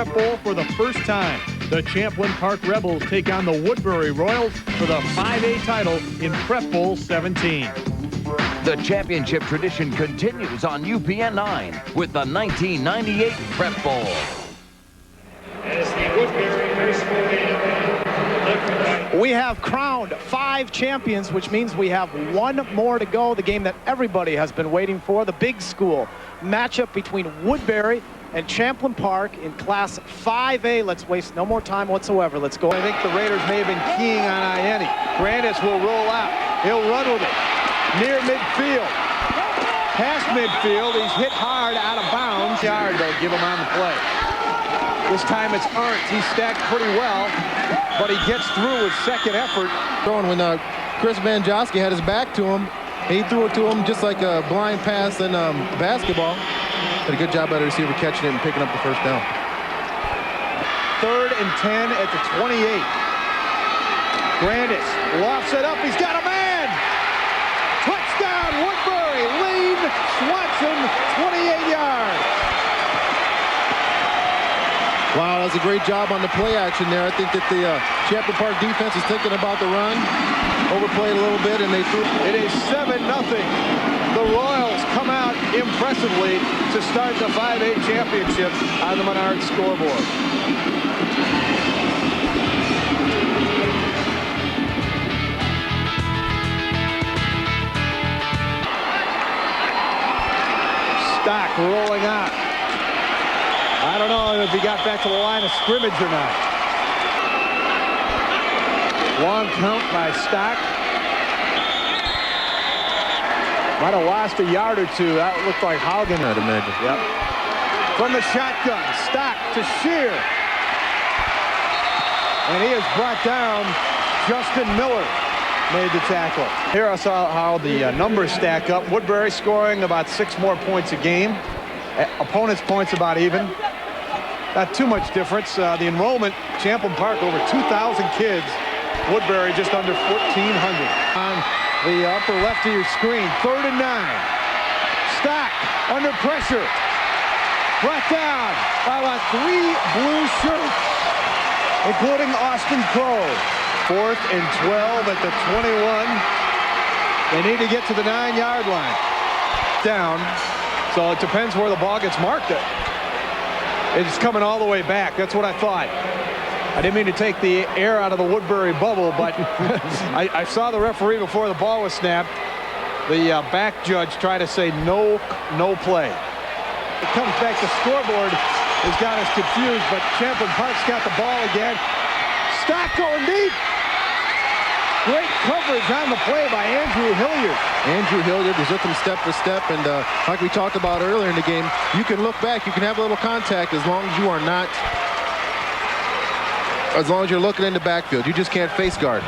Prep Bowl for the first time. The Champlin Park Rebels take on the Woodbury Royals for the 5A title in Prep Bowl 17. The championship tradition continues on UPN 9 with the 1998 Prep Bowl. As the Woodbury High School game, we have crowned 5 champions, which means we have 1 more to go. The game that everybody has been waiting for, the big school matchup between Woodbury and Champlin Park in Class 5A. Let's waste no more time whatsoever. Let's go. I think the Raiders may have been keying on Ianni. Grandis will roll out. He'll run with it. Near midfield. Past midfield. He's hit hard out of bounds. Yard, they'll give him on the play. This time it's Ernst. He stacked pretty well, but he gets through his second effort. When Chris Van Joske had his back to him, he threw it to him just like a blind pass in basketball. Did a good job by the receiver catching it and picking up the first down. 3rd and 10 at the 28. Grandis lofts it up. He's got a man. Touchdown, Woodbury. Lead Swanson, 28 yards. Wow, that's a great job on the play action there. I think that the Champlin Park defense is thinking about the run. Overplayed a little bit, and they threw. It is 7-0. The Royals come out impressively to start the 5A championship on the Menard scoreboard. Stock rolling out. I don't know if he got back to the line of scrimmage or not. Long count by Stock. Might have lost a yard or two. That looked like Haugen. I'd imagine. Yep. From the shotgun, Stock to Shear. And he is brought down. Justin Miller made the tackle. Here I saw how the numbers stack up. Woodbury scoring about 6 more points a game. Opponents' points about even. Not too much difference. The enrollment, Champlin Park, over 2,000 kids. Woodbury just under 1,400. On the upper left of your screen, 3rd and 9. Stock under pressure. Brought down by about 3 blue shirts, including Austin Crow. 4th and 12 at the 21. They need to get to the 9-yard line. Down. So it depends where the ball gets marked at. It's coming all the way back. That's what I thought. I didn't mean to take the air out of the Woodbury bubble, but I saw the referee before the ball was snapped. The back judge tried to say no play. It comes back to scoreboard. Has got us confused, but Champlin Park's got the ball again. Stock going deep. Great coverage on the play by Andrew Hilliard. Andrew Hilliard was with him step for step, and like we talked about earlier in the game, you can look back, you can have a little contact as long as you are not, as long as you're looking in the backfield. You just can't face guard.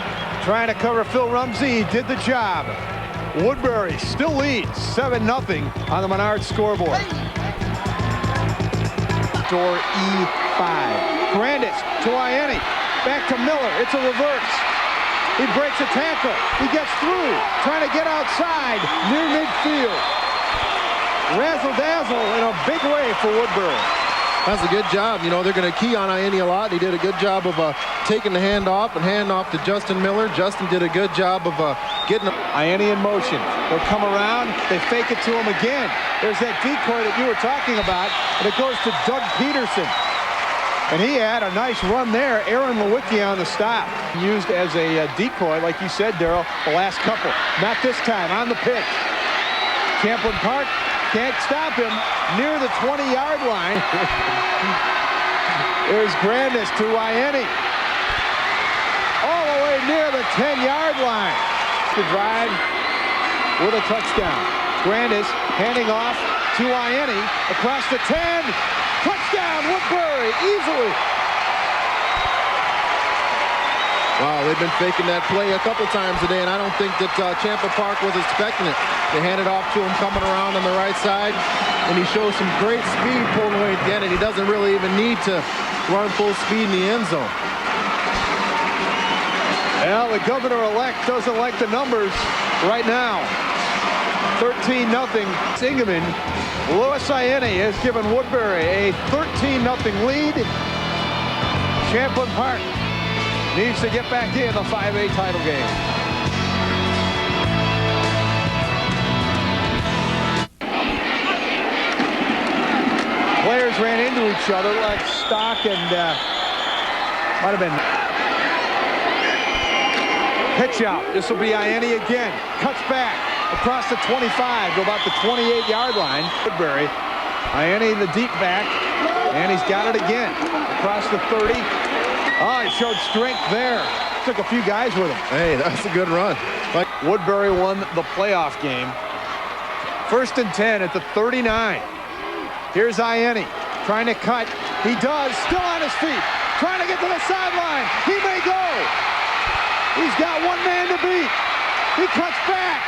Trying to cover Phil Rumsey, did the job. Woodbury still leads 7-0 on the Menard scoreboard. Door E5. Grandis to Ianni. Back to Miller. It's a reverse. He breaks a tackle. He gets through. Trying to get outside near midfield. Razzle-dazzle in a big way for Woodbury. That's a good job. You know, they're going to key on Ianni a lot. He did a good job of taking the handoff and hand off to Justin Miller. Justin did a good job of getting him. Ianni in motion. They'll come around. They fake it to him again. There's that decoy that you were talking about, and it goes to Doug Peterson. And he had a nice run there. Aaron Lewicki on the stop. Used as a decoy, like you said, Darryl, the last couple. Not this time, on the pitch. Champlin Park can't stop him near the 20-yard line. There's Grandis to Ianni. All the way near the 10-yard line. The drive with a touchdown. Grandis handing off to Ianni across the 10. Touchdown, Woodbury, easily. Wow, they've been faking that play a couple times today, and I don't think that Champlin Park was expecting it. They hand it off to him coming around on the right side, and he shows some great speed pulling away at the end, and he doesn't really even need to run full speed in the end zone. Well, the governor-elect doesn't like the numbers right now. 13-0. Singerman Louis Ianni has given Woodbury a 13-0 lead. Champlin Park needs to get back in the 5A title game. Players ran into each other like Stock and might have been pitch out. This will be Ianni again. Cuts back across the 25 to about the 28-yard line. Woodbury. Ianni the deep back, and he's got it again across the 30. Oh, he showed strength there. Took a few guys with him. Hey, that's a good run. Like Woodbury won the playoff game. 1st and 10 at the 39. Here's Ianni trying to cut. He does, still on his feet, trying to get to the sideline. He may go. He's got one man to beat. He cuts back.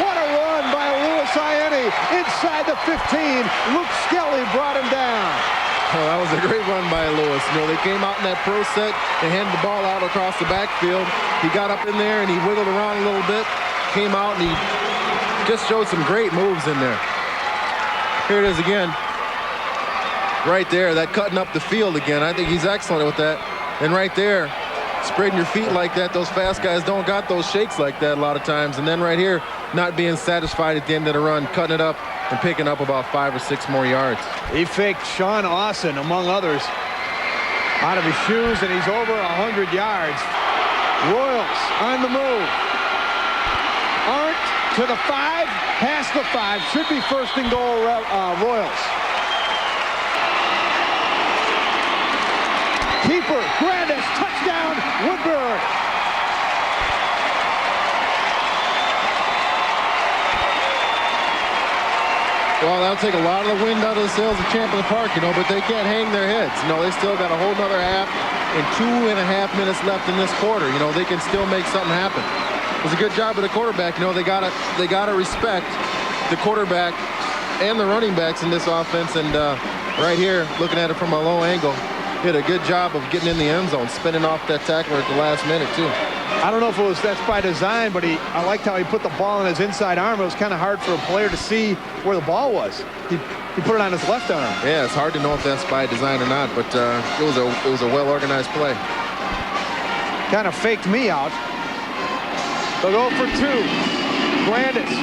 What a run by Louis Ianni inside the 15. Luke Skelly brought him down. Oh, that was a great run by Louis. You know, they came out in that pro set and handed the ball out across the backfield. He got up in there and he wiggled around a little bit, came out and he just showed some great moves in there. Here it is again. Right there, that cutting up the field again. I think he's excellent with that. And right there, spreading your feet like that, those fast guys don't got those shakes like that a lot of times. And then right here, not being satisfied at the end of the run, cutting it up and picking up about 5 or 6 more yards. He faked Sean Austin, among others, out of his shoes, and he's over 100 yards. Royals on the move. Arndt to the 5, past the 5, should be 1st and goal, Royals. Keeper, Grandis, touchdown, Woodbury. Well, that'll take a lot of the wind out of the sails of Champlin Park, you know, but they can't hang their heads. You know, they still got a whole nother half and 2.5 minutes left in this quarter. You know, they can still make something happen. It was a good job of the quarterback. You know, they gotta respect the quarterback and the running backs in this offense. And right here, looking at it from a low angle, did a good job of getting in the end zone, spinning off that tackler at the last minute, too. I don't know if that's by design, but I liked how he put the ball in his inside arm. It was kind of hard for a player to see where the ball was. He put it on his left arm. Yeah, it's hard to know if that's by design or not, but it was a well-organized play. Kind of faked me out. They'll go for 2. Grandis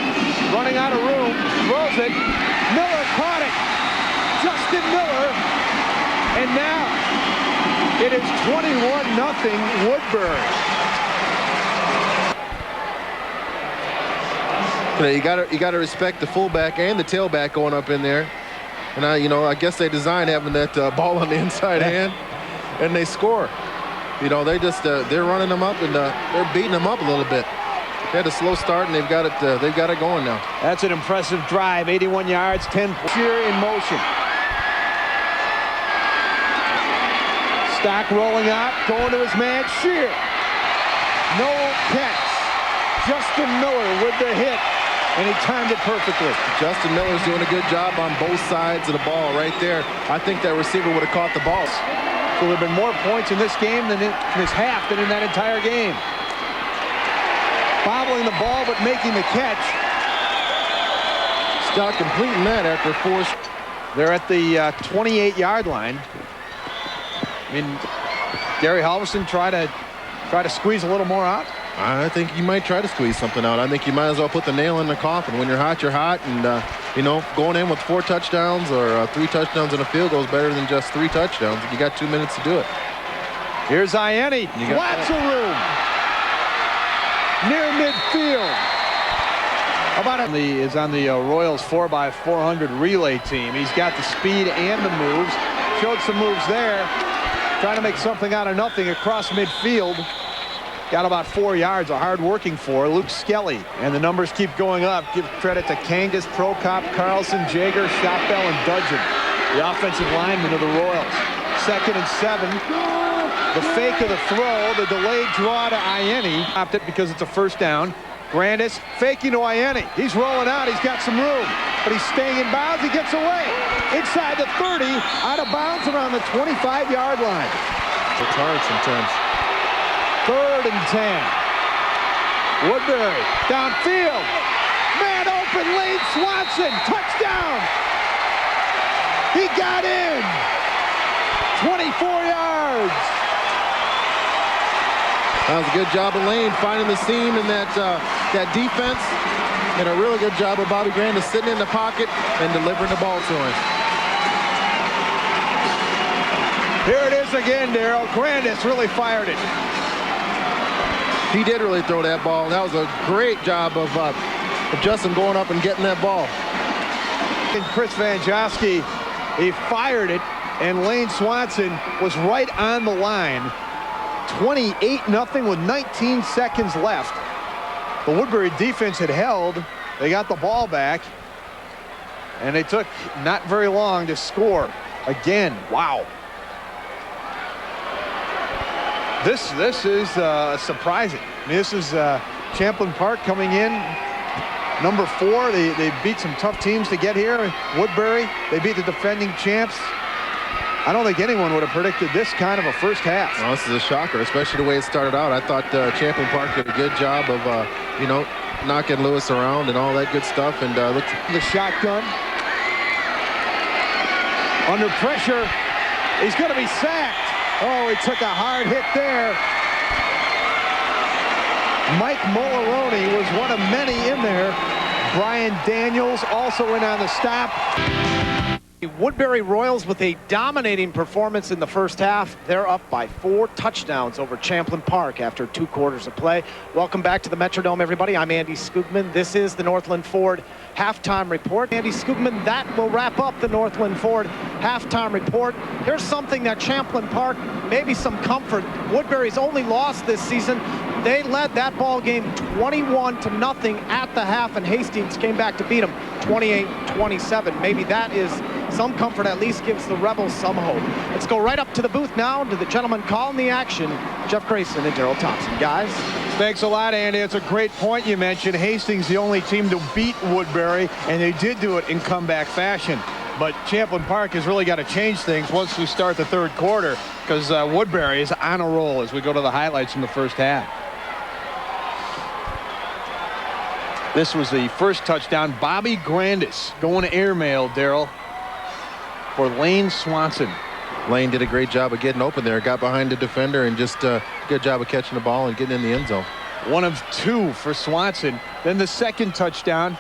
running out of room, throws it. Miller caught it. Justin Miller. And now it is 21-0 Woodbury. You gotta respect the fullback and the tailback going up in there. And I guess they designed having that ball on the inside hand, and they score. You know, they're running them up and they're beating them up a little bit. They had a slow start and they've got it going now. That's an impressive drive, 81 yards, 10 Shear in motion. Stock rolling out, going to his man, Shear. No catch. Justin Miller with the hit, and he timed it perfectly. Justin Miller's doing a good job on both sides of the ball right there. I think that receiver would have caught the ball. So there have been more points in this game than in this half than in that entire game. Bobbling the ball, but making the catch. Stock completing that after 4. They're at the 28-yard line. I mean, Gary Halverson try to squeeze a little more out. I think you might try to squeeze something out. I think you might as well put the nail in the coffin. When you're hot, you're hot. And, going in with 4 touchdowns or 3 touchdowns and a field goal is better than just 3 touchdowns. You got 2 minutes to do it. Here's Ianni. Lots of room. Near midfield. Is on the Royals 4x400 relay team. He's got the speed and the moves. Showed some moves there. Trying to make something out of nothing across midfield. Got about 4 yards, a hard-working 4. Luke Skelly. And the numbers keep going up. Give credit to Kangas, Prokop, Carlson, Jager, Shotbell, and Dudgeon, the offensive linemen of the Royals. 2nd and 7. The fake of the throw, the delayed draw to Ianni. Stopped it because it's a 1st down. Grandis faking to Ianni. He's rolling out. He's got some room. But he's staying in bounds. He gets away. Inside the 30, out of bounds around the 25-yard line. It's hard sometimes. 3rd and 10. Woodbury downfield. Man open. open Lane Swanson. Touchdown. He got in. 24 yards. That was a good job of Lane finding the seam in that defense. And a really good job of Bobby Grandis sitting in the pocket and delivering the ball to him. Here it is again, Darrell. Grandis really fired it. He did really throw that ball. That was a great job of Justin going up and getting that ball. And Chris Van Josky, he fired it, and Lane Swanson was right on the line. 28-0 with 19 seconds left. The Woodbury defense had held. They got the ball back, and they took not very long to score again. Wow. This is surprising. I mean, this is Champlin Park coming in number 4. They beat some tough teams to get here. Woodbury, they beat the defending champs. I don't think anyone would have predicted this kind of a first half. Well, this is a shocker, especially the way it started out. I thought Champlin Park did a good job of, knocking Lewis around and all that good stuff. And looked the shotgun. Under pressure. He's going to be sacked. Oh, he took a hard hit there. Mike Molaroni was one of many in there. Brian Daniels also in on the stop. Woodbury Royals with a dominating performance in the first half. They're up by 4 touchdowns over Champlin Park after 2 quarters of play. Welcome back to the Metrodome, everybody. I'm Andy Skugman. This is the Northland Ford halftime report. Andy Skugman, that will wrap up the Northland Ford halftime report. Here's something that Champlin Park, maybe some comfort. Woodbury's only lost this season. They led that ball game 21-0 at the half, and Hastings came back to beat them 28-27. Maybe that is some comfort, at least gives the Rebels some hope. Let's go right up to the booth now to the gentleman calling the action, Jeff Grayson and Darrell Thompson. Guys. Thanks a lot, Andy. It's a great point you mentioned. Hastings, the only team to beat Woodbury, and they did do it in comeback fashion. But Champlin Park has really got to change things once we start the third quarter, because Woodbury is on a roll as we go to the highlights from the first half. This was the first touchdown. Bobby Grandis going to airmail, Darrell, for Lane Swanson. Lane did a great job of getting open there. Got behind the defender and just a good job of catching the ball and getting in the end zone. 1 of 2 for Swanson. Then the second touchdown.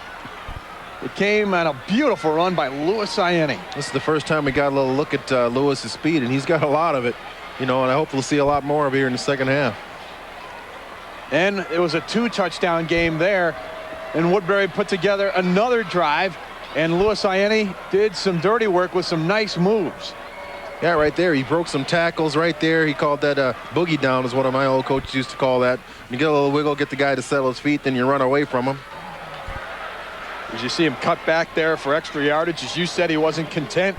It came on a beautiful run by Lewis Ianni. This is the first time we got a little look at Lewis's speed, and he's got a lot of it, and I hope we'll see a lot more of it here in the second half. And it was a 2-touchdown game there. And Woodbury put together another drive, and Lewis Ianni did some dirty work with some nice moves. Yeah, right there. He broke some tackles right there. He called that boogie down, is what my old coaches used to call that. You get a little wiggle, get the guy to settle his feet, then you run away from him. As you see him cut back there for extra yardage, as you said, he wasn't content.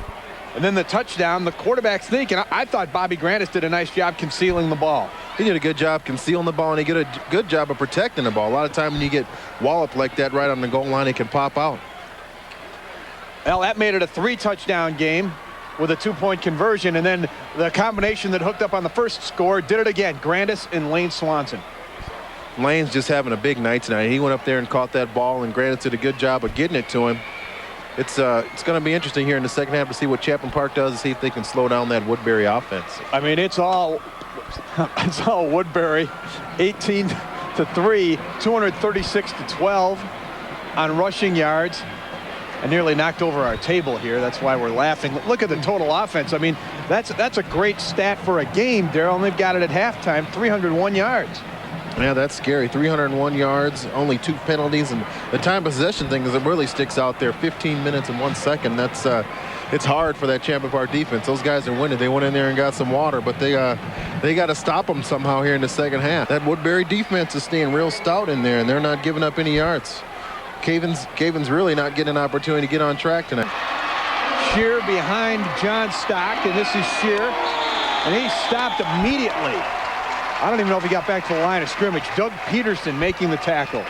And then the touchdown, the quarterback sneak, and I thought Bobby Grandis did a nice job concealing the ball. He did a good job concealing the ball, and he did a good job of protecting the ball. A lot of time when you get walloped like that right on the goal line, it can pop out. Well, that made it a 3-touchdown game with a 2-point conversion, and then the combination that hooked up on the first score did it again. Grandis and Lane Swanson. Lane's just having a big night tonight. He went up there and caught that ball, and Grandis did a good job of getting it to him. It's going to be interesting here in the second half to see what Champlin Park does and see if they can slow down that Woodbury offense. I mean, it's all Woodbury. 18-3, 236-12 on rushing yards. I nearly knocked over our table here. That's why we're laughing. Look at the total offense. I mean, that's a great stat for a game, Darrell. And they've got it at halftime, 301 yards. Yeah, that's scary. 301 yards, only 2 penalties, and the time possession thing is it really sticks out there. 15 minutes and 1 second. That's it's hard for that Champlin Park defense. Those guys are winning. They went in there and got some water, but they got to stop them somehow here in the second half. That Woodbury defense is staying real stout in there, and they're not giving up any yards. Caven's really not getting an opportunity to get on track tonight. Shear behind John Stock, and this is Shear, and he stopped immediately. I don't even know if he got back to the line of scrimmage. Doug Peterson making the tackle.